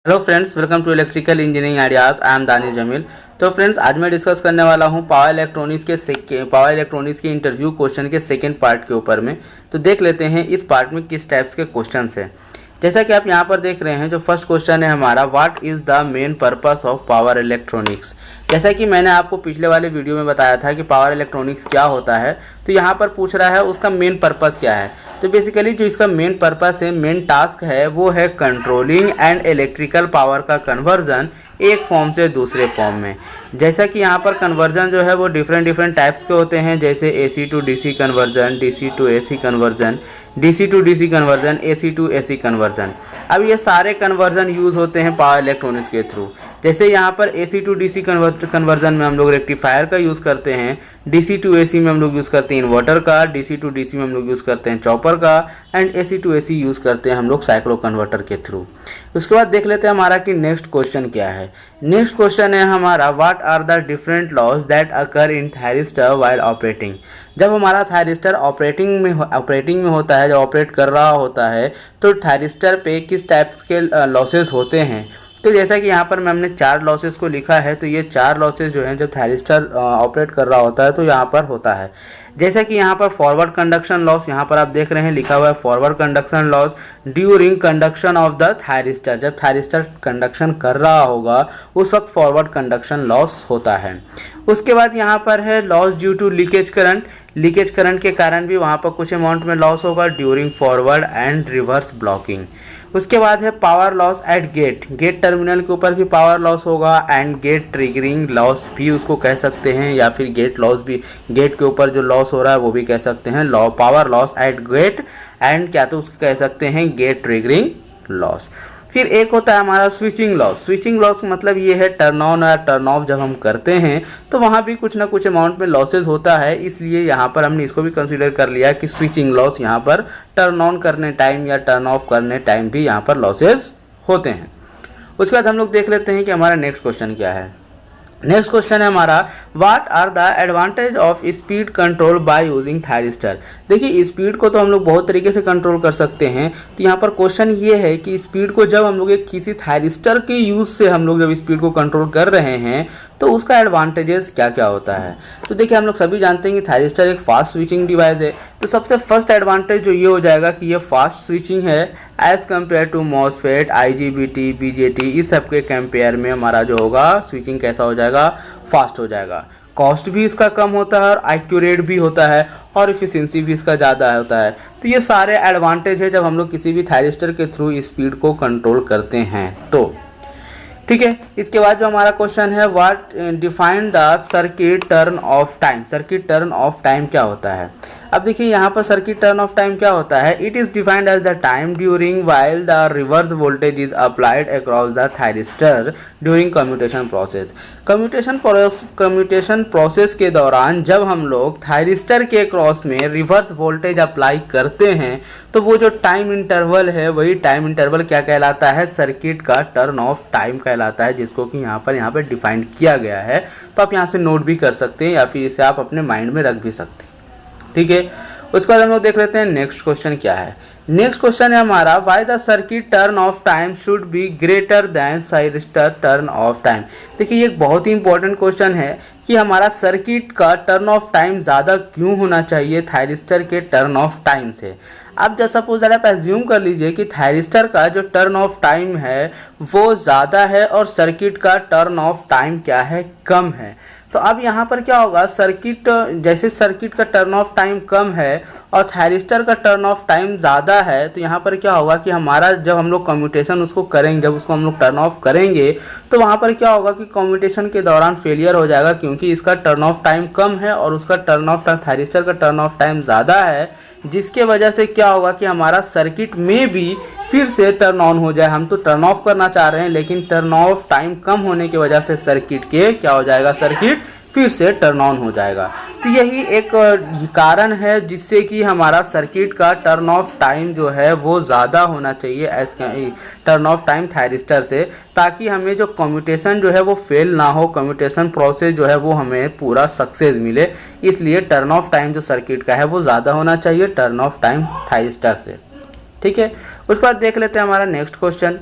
Hello friends, welcome to electrical engineering ideas. I am Danish Jamil. तो friends, आज मैं discuss करने वाला हूं पावर इलेक्ट्रॉनिक्स के इंटरव्यू क्वेश्चन के सेकंड पार्ट के ऊपर में। तो देख लेते हैं इस पार्ट में किस टाइप्स के क्वेश्चंस हैं। जैसा कि आप यहां पर देख रहे हैं, जो फर्स्ट क्वेश्चन है हमारा, what is the main purpose of power electronics. जैसा कि मैंने आपको पिछले वाले वीडियो में बताया था कि पावर इलेक्ट्रॉनिक्स क्या होता है, तो यहाँ पर पूछ रहा है उसका मेन पर्पस क्या है। तो बेसिकली जो इसका मेन पर्पस है, मेन टास्क है, वो है कंट्रोलिंग एंड इलेक्ट्रिकल पावर का कन्वर्जन एक फॉर्म से दूसरे फॉर्म में। जैसा कि यहाँ पर कन्वर्जन जो है वो डिफरेंट टाइप्स के होते हैं, जैसे AC to DC conversion, DC to AC conversion, DC to DC conversion, AC to AC conversion. अब ये सारे कन्वर्जन यूज़ होते हैं पावर इलेक्ट्रॉनिक्स के थ्रू। जैसे यहाँ पर AC टू DC कन्वर्जन में हम लोग रेक्टिफायर का यूज़ करते हैं, DC टू AC में हम लोग यूज़ करते हैं इन्वर्टर का, DC टू DC में हम लोग यूज़ करते हैं चॉपर का, and AC to AC use करते हैं हम लोग साइक्लो कन्वर्टर के थ्रू। उसके बाद देख लेते हैं हमारा कि नेक्स्ट क्वेश्चन क्या है। नेक्स्ट क्वेश्चन है हमारा, what are the different laws that occur in thyristor while operating. जब हमारा थायरिस्टर ऑपरेटिंग में होता है, जब ऑपरेट कर रहा होता है, तो थायरिस्टर पे किस टाइप्स के लॉसेस होते हैं। तो जैसा कि यहाँ पर हमने 4 लॉसेस को लिखा है, तो ये 4 लॉसेस जो हैं जब थायरिस्टर ऑपरेट कर रहा होता है तो यहाँ पर होता है। जैसा कि यहाँ पर फॉरवर्ड कंडक्शन लॉस, यहाँ पर आप देख रहे हैं लिखा हुआ है forward conduction loss during conduction of the thyristor. जब थायरिस्टर कंडक्शन कर रहा होगा उस वक्त फॉरवर्ड कंडक्शन लॉस होता है। उसके बाद यहाँ पर है loss due to leakage current के कारण भी वहाँ पर कुछ अमाउंट में लॉस होगा during forward and reverse blocking. उसके बाद है power loss at gate terminal के ऊपर भी पावर लॉस होगा, एंड गेट ट्रिगरिंग लॉस भी उसको कह सकते हैं, या फिर गेट लॉस भी, गेट के ऊपर जो लॉस हो रहा है वो भी कह सकते हैं power loss at gate, and क्या तो उसको कह सकते हैं गेट ट्रिगरिंग लॉस। फिर एक होता है हमारा स्विचिंग लॉस मतलब ये है टर्न ऑन और टर्न ऑफ जब हम करते हैं तो वहाँ भी कुछ ना कुछ अमाउंट में लॉसेज होता है, इसलिए यहाँ पर हमने इसको भी कंसीडर कर लिया कि स्विचिंग लॉस यहाँ पर टर्न ऑन करने टाइम या टर्न ऑफ करने टाइम भी यहाँ पर लॉसेज होते हैं। उसके बाद हम लोग देख लेते हैं कि हमारा नेक्स्ट क्वेश्चन क्या है। नेक्स्ट क्वेश्चन है हमारा, what are the advantage of speed control by using thyristor. देखिए, स्पीड को तो हम लोग बहुत तरीके से कंट्रोल कर सकते हैं। तो यहाँ पर क्वेश्चन ये है कि स्पीड को जब हम लोग एक किसी थायरिस्टर के यूज़ से हम लोग जब स्पीड को कंट्रोल कर रहे हैं तो उसका एडवांटेजेस क्या क्या होता है। तो देखिए, हम लोग सभी जानते हैं कि थायरिस्टर एक फास्ट स्विचिंग डिवाइस है। तो सबसे फर्स्ट एडवांटेज जो ये हो जाएगा कि ये फास्ट स्विचिंग है as compare to MOSFET, IGBT, BJT, इस सब के कंपेयर में हमारा जो होगा स्विचिंग कैसा हो जाएगा, फास्ट हो जाएगा। कॉस्ट भी इसका कम होता है और एक्यूरेट भी होता है और इफिशिएंसी भी इसका ज़्यादा होता है। तो ये सारे एडवांटेज है जब हम लोग किसी भी थायरिस्टर के थ्रू स्पीड को कंट्रोल करते हैं। तो ठीक है, इसके बाद जो हमारा क्वेश्चन है, what define the circuit turn off time. Circuit turn off time क्या होता है। अब देखिए, यहाँ पर सर्किट टर्न ऑफ टाइम क्या होता है। It is defined as the time during while the reverse voltage is applied across the thyristor during commutation process. Commutation process के दौरान जब हम लोग थायरिस्टर के क्रॉस में रिवर्स वोल्टेज अप्लाई करते हैं तो वो जो टाइम इंटरवल है, वही टाइम इंटरवल क्या कहलाता है, सर्किट का टर्न ऑफ टाइम कहलाता है, जिसको कि यहाँ पर डिफाइन किया गया है। तो आप यहाँ से नोट भी कर सकते हैं या फिर इसे आप अपने माइंड में रख भी सकते हैं। ठीक है, उसके बाद हम लोग देख लेते हैं नेक्स्ट क्वेश्चन क्या है। नेक्स्ट क्वेश्चन है हमारा, why the circuit turn off time should be greater than thyristor turn off time. देखिए, ये एक बहुत ही इंपॉर्टेंट क्वेश्चन है कि हमारा सर्किट का टर्न ऑफ टाइम ज़्यादा क्यों होना चाहिए थायरिस्टर के टर्न ऑफ टाइम से। अब जैसा सपोज आप एज्यूम कर लीजिए कि थायरिस्टर का जो टर्न ऑफ टाइम है वो ज़्यादा है और सर्किट का टर्न ऑफ टाइम क्या है, कम है। तो अब यहाँ पर क्या होगा, जैसे सर्किट का टर्न ऑफ टाइम कम है और थायरिस्टर का टर्न ऑफ टाइम ज़्यादा है, तो यहाँ पर क्या होगा कि हमारा जब हम लोग कम्यूटेशन उसको करेंगे, जब उसको हम लोग टर्न ऑफ करेंगे तो वहाँ पर क्या होगा कि कम्यूटेशन के दौरान फेलियर हो जाएगा, क्योंकि इसका टर्न ऑफ टाइम कम है और उसका टर्न ऑफ टाइम, थायरिस्टर का टर्न ऑफ टाइम ज़्यादा है, जिसके वजह से क्या होगा कि हमारा सर्किट में भी फिर से टर्न ऑन हो जाए। हम तो टर्न ऑफ करना चाह रहे हैं लेकिन टर्न ऑफ टाइम कम होने की वजह से सर्किट के क्या हो जाएगा, सर्किट फिर से टर्न ऑन हो जाएगा। तो यही एक कारण है जिससे कि हमारा सर्किट का टर्न ऑफ टाइम जो है वो ज़्यादा होना चाहिए as turn off time thyristor से, ताकि हमें जो कम्यूटेशन जो है वो फेल ना हो, कम्यूटेशन प्रोसेस जो है वो हमें पूरा सक्सेस मिले। इसलिए टर्न ऑफ टाइम जो सर्किट का है वो ज़्यादा होना चाहिए टर्न ऑफ टाइम थायरिस्टर से। ठीक है, उसके बाद देख लेते हैं हमारा नेक्स्ट क्वेश्चन।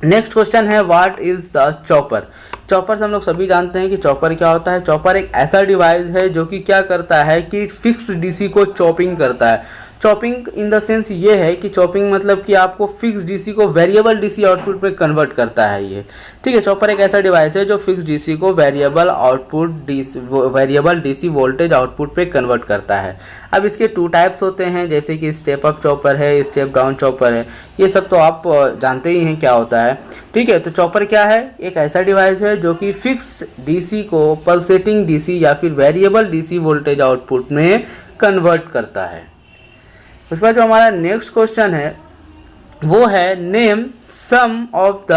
नेक्स्ट क्वेश्चन है what is the chopper. Chopper से हम लोग सभी जानते हैं कि चॉपर क्या होता है। चॉपर एक ऐसा डिवाइस है जो कि क्या करता है कि फिक्स डीसी को चॉपिंग करता है। चॉपिंग इन द सेंस ये है कि चॉपिंग मतलब कि आपको फिक्स डीसी को वेरिएबल डीसी आउटपुट पे कन्वर्ट करता है ये, ठीक है। चॉपर एक ऐसा डिवाइस है जो फिक्स डीसी को वेरिएबल डीसी वोल्टेज आउटपुट पे कन्वर्ट करता है। अब इसके टू टाइप्स होते हैं, जैसे कि स्टेप अप चॉपर है, स्टेप डाउन चॉपर है। ये सब तो आप जानते ही हैं क्या होता है, ठीक है। तो चॉपर क्या है, एक ऐसा डिवाइस है जो कि फिक्स डीसी को पल्सेटिंग डीसी या फिर वेरिएबल डीसी वोल्टेज आउटपुट में कन्वर्ट करता है। उसके बाद जो हमारा नेक्स्ट क्वेश्चन है वो है name some of the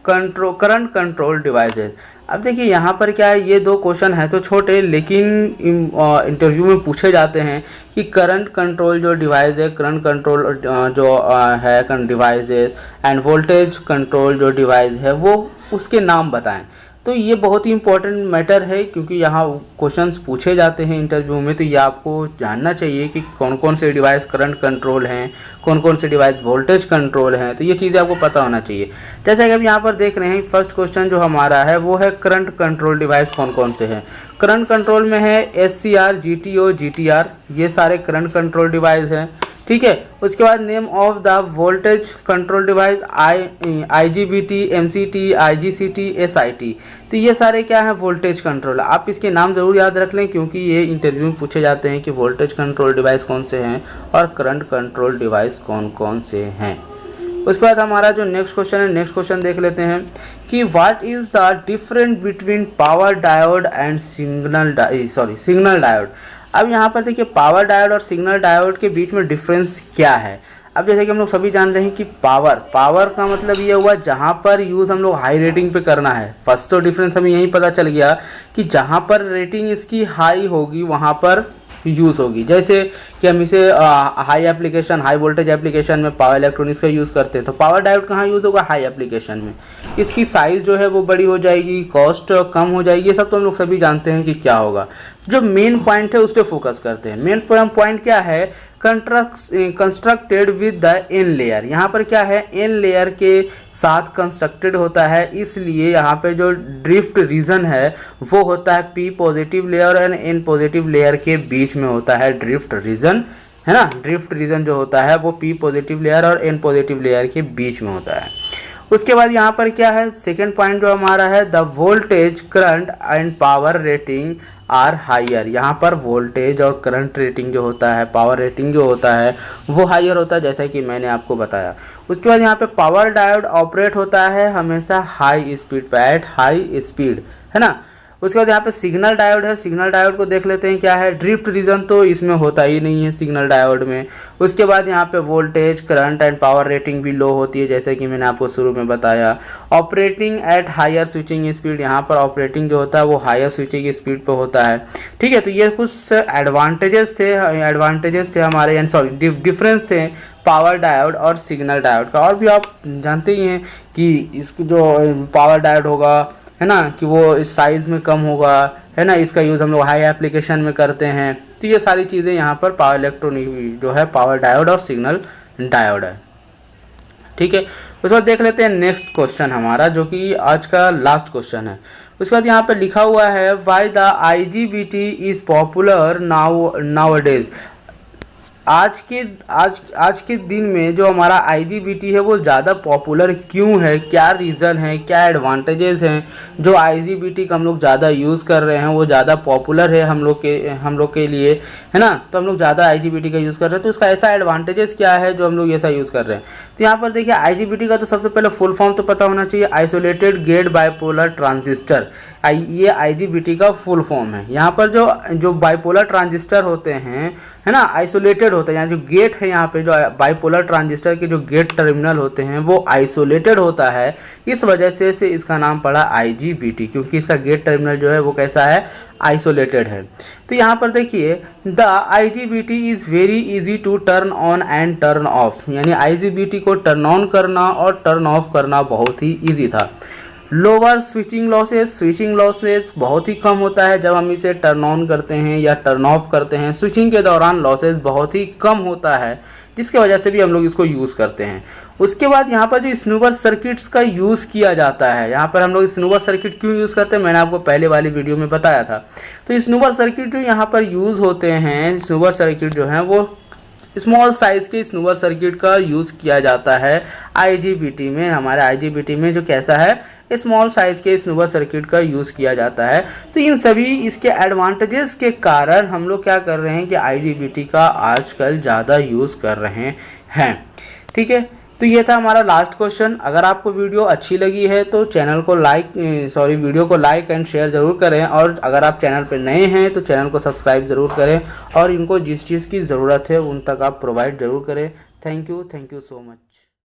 current control devices. अब देखिए यहाँ पर क्या है, ये दो क्वेश्चन है तो छोटे, लेकिन इंटरव्यू में पूछे जाते हैं कि करंट कंट्रोल जो डिवाइस है, करंट कंट्रोल जो है डिवाइसेस एंड वोल्टेज कंट्रोल जो डिवाइस है वो उसके नाम बताएं। तो ये बहुत ही इंपॉर्टेंट मैटर है क्योंकि यहाँ क्वेश्चंस पूछे जाते हैं इंटरव्यू में, तो ये आपको जानना चाहिए कि कौन कौन से डिवाइस करंट कंट्रोल हैं, कौन कौन से डिवाइस वोल्टेज कंट्रोल हैं। तो ये चीज़ें आपको पता होना चाहिए। जैसा कि आप यहाँ पर देख रहे हैं, फर्स्ट क्वेश्चन जो हमारा है वो है करंट कंट्रोल डिवाइस कौन कौन से हैं। करंट कंट्रोल में है SCR, GTO, GTR, ये सारे करंट कंट्रोल डिवाइस हैं, ठीक है। उसके बाद name of the voltage control device IGBT, MCT, IGCT, SIT। तो ये सारे क्या है, वोल्टेज कंट्रोल। आप इसके नाम ज़रूर याद रख लें क्योंकि ये इंटरव्यू में पूछे जाते हैं कि वोल्टेज कंट्रोल डिवाइस कौन से हैं और करंट कंट्रोल डिवाइस कौन कौन से हैं। उसके बाद हमारा जो नेक्स्ट क्वेश्चन है, नेक्स्ट क्वेश्चन देख लेते हैं कि what is the difference between power diode and signal diode. अब यहाँ पर देखिए पावर डायोड और सिग्नल डायोड के बीच में डिफरेंस क्या है। अब जैसे कि हम लोग सभी जान रहे हैं कि पावर का मतलब ये हुआ जहाँ पर यूज़ हम लोग हाई रेटिंग पे करना है। फर्स्ट तो डिफरेंस हमें यही पता चल गया कि जहाँ पर रेटिंग इसकी हाई होगी वहाँ पर यूज़ होगी। जैसे कि हम इसे हाई वोल्टेज एप्लीकेशन में पावर इलेक्ट्रॉनिक्स का यूज़ करते हैं, तो पावर डायोड कहाँ यूज़ होगा, हाई एप्लीकेशन में। इसकी साइज़ जो है वो बड़ी हो जाएगी, कॉस्ट कम हो जाएगी, ये सब तो हम लोग सभी जानते हैं कि क्या होगा। जो मेन पॉइंट है उस पर फोकस करते हैं। मेन पॉइंट क्या है, constructed with the N layer. यहाँ पर क्या है, एन लेयर के साथ कंस्ट्रक्टेड होता है, इसलिए यहाँ पे जो ड्रिफ्ट रीजन है वो होता है P positive layer and N positive layer के बीच में होता है ड्रिफ्ट रीजन, है ना। ड्रिफ्ट रीजन जो होता है वो P पॉजिटिव लेयर और N पॉजिटिव लेयर के बीच में होता है। उसके बाद यहाँ पर क्या है, सेकेंड पॉइंट जो हमारा है, the voltage current and power rating are higher. यहाँ पर वोल्टेज और करंट रेटिंग जो होता है, पावर रेटिंग जो होता है वो हायर होता है, जैसा कि मैंने आपको बताया। उसके बाद यहाँ पे पावर डायोड ऑपरेट होता है हमेशा हाई स्पीड पे, एट हाई स्पीड, है ना। उसके बाद यहाँ पे सिग्नल डायोड है। सिग्नल डायोड को देख लेते हैं क्या है, ड्रिफ्ट रीजन तो इसमें होता ही नहीं है सिग्नल डायोड में। उसके बाद यहाँ पे voltage current and power rating भी लो होती है, जैसे कि मैंने आपको शुरू में बताया। Operating at higher switching speed, यहाँ पर ऑपरेटिंग जो होता है वो हायर स्विचिंग स्पीड पे होता है, ठीक है। तो ये कुछ एडवांटेजेस थे हमारे, यानी सॉरी डिफरेंस थे पावर डायोड और सिग्नल डायोड का। और भी आप जानते ही हैं कि इसको जो पावर डायोड होगा, है ना, कि वो इस साइज़ में कम होगा, है ना। इसका यूज़ हम लोग हाई एप्लीकेशन में करते हैं। तो ये सारी चीज़ें यहाँ पर पावर इलेक्ट्रॉनिक जो है पावर डायोड और सिग्नल डायोड है, ठीक है। उसके बाद देख लेते हैं नेक्स्ट क्वेश्चन हमारा, जो कि आज का लास्ट क्वेश्चन है। उसके बाद यहाँ पर लिखा हुआ है why the IGBT is popular nowadays. आज के दिन में जो हमारा IGBT है वो ज़्यादा पॉपुलर क्यों है, क्या रीज़न है, क्या एडवांटेजेस हैं जो IGBT का हम लोग ज़्यादा यूज़ कर रहे हैं, वो ज़्यादा पॉपुलर है हम लोग के लिए, है ना। तो हम लोग ज़्यादा IGBT का यूज़ कर रहे हैं, तो उसका ऐसा एडवांटेजेस क्या है जो हम लोग ऐसा यूज़ कर रहे हैं। तो यहाँ पर देखिए IGBT का तो सबसे पहले फुल फॉर्म तो पता होना चाहिए, आइसोलेटेड गेट बाइपोलर ट्रांजिस्टर। ये IGBT का फुल फॉर्म है। यहाँ पर जो बाइपोलर ट्रांजिस्टर होते हैं, है ना, आइसोलेटेड होता है। यहाँ जो गेट है, यहाँ पे जो बाइपोलर ट्रांजिस्टर के जो गेट टर्मिनल होते हैं वो आइसोलेटेड होता है, इस वजह से इसका नाम पड़ा IGBT, क्योंकि इसका गेट टर्मिनल जो है वो कैसा है, आइसोलेटेड है। तो यहाँ पर देखिए the IGBT is very easy to turn on and turn off, यानी IGBT को टर्न ऑन करना और टर्न ऑफ करना बहुत ही ईजी था। लोअर स्विचिंग लॉसेस बहुत ही कम होता है जब हम इसे टर्न ऑन करते हैं या टर्न ऑफ करते हैं। स्विचिंग के दौरान लॉसेस बहुत ही कम होता है, जिसके वजह से भी हम लोग इसको यूज़ करते हैं। उसके बाद यहाँ पर जो स्नूवर सर्किट्स का यूज़ किया जाता है, यहाँ पर हम लोग स्नूवर सर्किट क्यों यूज़ करते हैं मैंने आपको पहले वाली वीडियो में बताया था। तो स्नूवर सर्किट जो यहाँ पर यूज़ होते हैं, स्नूवर सर्किट जो हैं वो स्मॉल साइज़ के स्नूवर सर्किट का यूज़ किया जाता है आईजीबीटी में। हमारे आईजीबीटी में जो कैसा है, स्मॉल साइज के स्नूवर सर्किट का यूज़ किया जाता है। तो इन सभी इसके एडवांटेजेस के कारण हम लोग क्या कर रहे हैं कि आईजीबीटी का आजकल ज़्यादा यूज़ कर रहे हैं। ठीक है, तो ये था हमारा लास्ट क्वेश्चन। अगर आपको वीडियो अच्छी लगी है तो चैनल को वीडियो को लाइक एंड शेयर ज़रूर करें, और अगर आप चैनल पर नए हैं तो चैनल को सब्सक्राइब ज़रूर करें, और इनको जिस चीज़ की ज़रूरत है उन तक आप प्रोवाइड ज़रूर करें। Thank you so much.